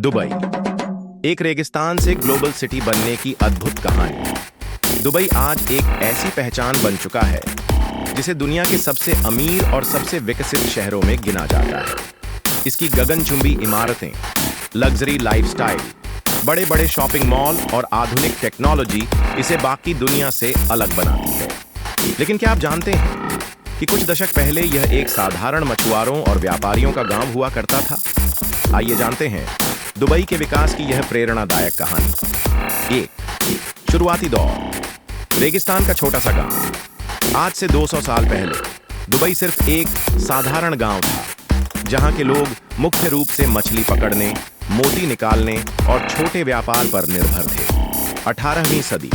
Dubai, एक रेगिस्तान से ग्लोबल सिटी बनने की अद्भुत कहानी। दुबई आज एक ऐसी पहचान बन चुका है जिसे दुनिया के सबसे अमीर और सबसे विकसित शहरों में गिना जाता है। इसकी गगनचुंबी इमारतें, लग्जरी लाइफस्टाइल, बड़े-बड़े शॉपिंग मॉल और आधुनिक टेक्नोलॉजी इसे बाकी दुनिया से अलग बनाती है। लेकिन क्या आप जानते हैं कि कुछ दशक पहले यह एक साधारण मछुआरों और व्यापारियों का गांव हुआ करता था? आइए जानते हैं दुबई के विकास की यह प्रेरणादायक कहानी। एक, शुरुआती दौर। रेगिस्तान का छोटा सा गांव। आज से 200 साल पहले दुबई सिर्फ एक साधारण गांव था, जहां के लोग मुख्य रूप से मछली पकड़ने, मोती निकालने और छोटे व्यापार पर निर्भर थे। 18वीं सदी।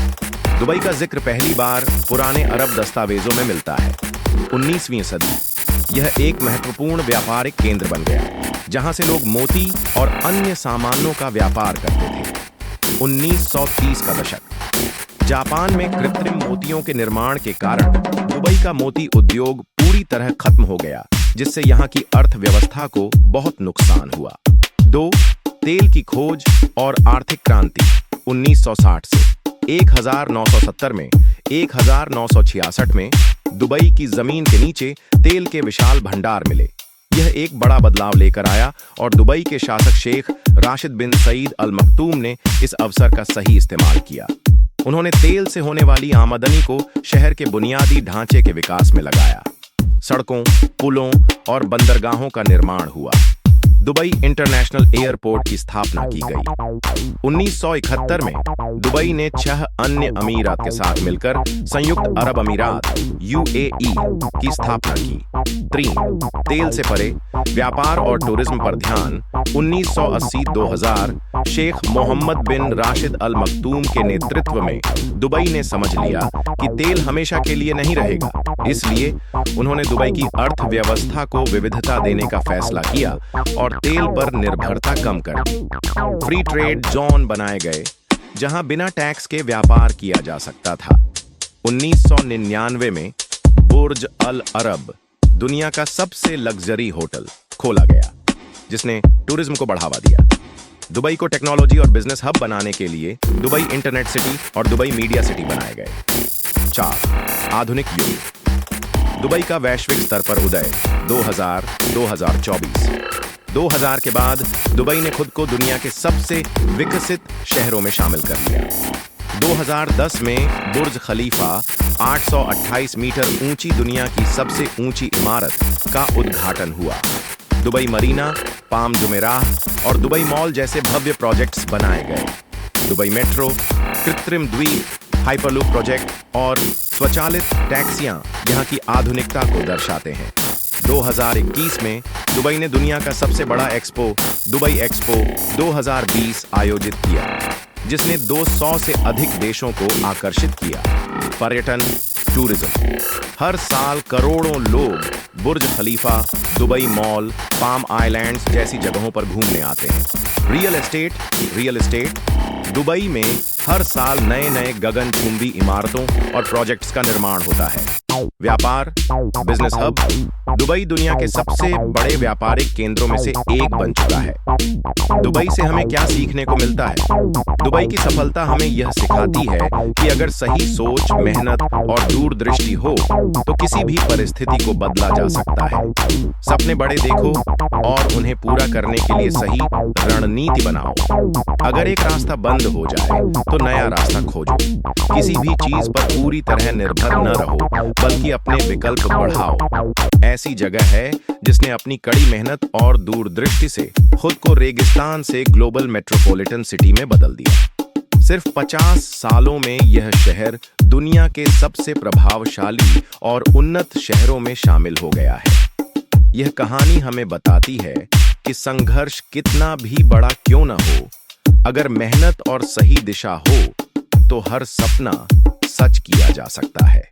दुबई का जिक्र पहली बार पुराने अरब दस्तावेजों में मिलता है। 19वीं सदी। यह एक महत्वपूर्ण व्यापारिक केंद्र बन गया, जहां से लोग मोती और अन्य सामानों का व्यापार करते थे। 1930 का दशक। जापान में कृत्रिम मोतियों के निर्माण के कारण दुबई का मोती उद्योग पूरी तरह खत्म हो गया, जिससे यहां की अर्थव्यवस्था को बहुत नुकसान हुआ। 2. तेल की खोज और आर्थिक क्रांति। 1960 से 1970 में 1966 में दुबई की जमीन के नीचे तेल के विशाल भंडार मिले। यह एक बड़ा बदलाव लेकर आया और दुबई के शासक शेख राशिद बिन सईद अल मखदूम ने इस अवसर का सही इस्तेमाल किया। उन्होंने तेल से होने वाली आमदनी को शहर के बुनियादी ढांचे के विकास में लगाया। सड़कों, पुलों और बंदरगाहों का निर्माण हुआ। दुबई इंटरनेशनल एयरपोर्ट की स्थापना की गई। 1971 में दुबई ने 6 अन्य अमीरात के साथ मिलकर संयुक्त अरब अमीरात UAE की स्थापना की। 3. तेल से परे व्यापार और टूरिज्म पर ध्यान। 1980-2000 शेख मोहम्मद बिन राशिद अल मखदूम के नेतृत्व में दुबई ने समझ लिया कि तेल हमेशा के लिए नहीं रहेगा। इसलिए उन्होंने दुबई की अर्थव्यवस्था को विविधता देने का फैसला किया और तेल पर निर्भरता कम कर दी। फ्री ट्रेड जोन बनाए गए, जहां बिना टैक्स के व्यापार किया जा सकता था। 1999 में बुर्ज अल अरब, दुनिया का सबसे लग्जरी होटल, खोला गया, जिसने टूरिज्म को बढ़ावा दिया। दुबई को टेक्नोलॉजी और बिजनेस हब बनाने के लिए दुबई इंटरनेट सिटी और दुबई मीडिया सिटी बनाए गए। 4. आधुनिक युग। दुबई का वैश्विक स्तर पर उदय। 2000-2024। 2000 के बाद दुबई ने खुद को दुनिया के सबसे विकसित शहरों में शामिल कर लिया। 2010 में बुर्ज खलीफा, 828 मीटर ऊंची दुनिया की सबसे ऊंची इमारत, का उद्घाटन हुआ। दुबई मरीना, पाम जुमेराह और दुबई मॉल जैसे भव्य प्रोजेक्ट्स बनाए गए। दुबई मेट्रो, कृत्रिम द्वीप, हाइपरलूप प्रोजेक्ट और स्वचालित टैक्सियां यहां की आधुनिकता को दर्शाते हैं। 2021 में दुबई ने दुनिया का सबसे बड़ा एक्सपो, दुबई एक्सपो 2020 आयोजित किया, जिसने 200 से अधिक देशों को आकर्षित किया। पर्यटन, टूरिज्म। हर साल करोड़ों लोग बुर्ज खलीफा, दुबई मॉल, पाम आइलैंड्स जैसी जगहों पर घूमने आते हैं। Real estate. दुबई में हर साल नए-नए गगनचुंबी इमारतों और प्रोजेक्ट्स का निर्माण होता है। व्यापार, बिजनेस हब। दुबई दुनिया के सबसे बड़े व्यापारिक केंद्रों में से एक बन चुका है। दुबई से हमें क्या सीखने को मिलता है? दुबई की सफलता हमें यह सिखाती है कि अगर सही सोच, मेहनत और दूरदृष्टि हो तो किसी भी परिस्थिति को बदला जा सकता है। सपने बड़े देखो और उन्हें पूरा करने के लिए सही रणनीति बनाओ। अगर एक रास्ता बंद हो जाए तो नया रास्ता खोजो। किसी भी चीज पर पूरी तरह निर्भर न रहो, बल्कि अपने विकल्प बढ़ाओ। ऐसी जगह है जिसने अपनी कड़ी मेहनत और दूरदृष्टि से खुद को रेगिस्तान से ग्लोबल मेट्रोपॉलिटन सिटी में बदल दिया। सिर्फ 50 सालों में यह शहर दुनिया के सबसे प्रभावशाली और उन्नत शहरों में शामिल हो गया है। यह कहानी हमें बताती है कि संघर्ष कितना भी बड़ा क्यों न हो, अगर मेहनत और सही दिशा हो तो हर सपना सच किया जा सकता है।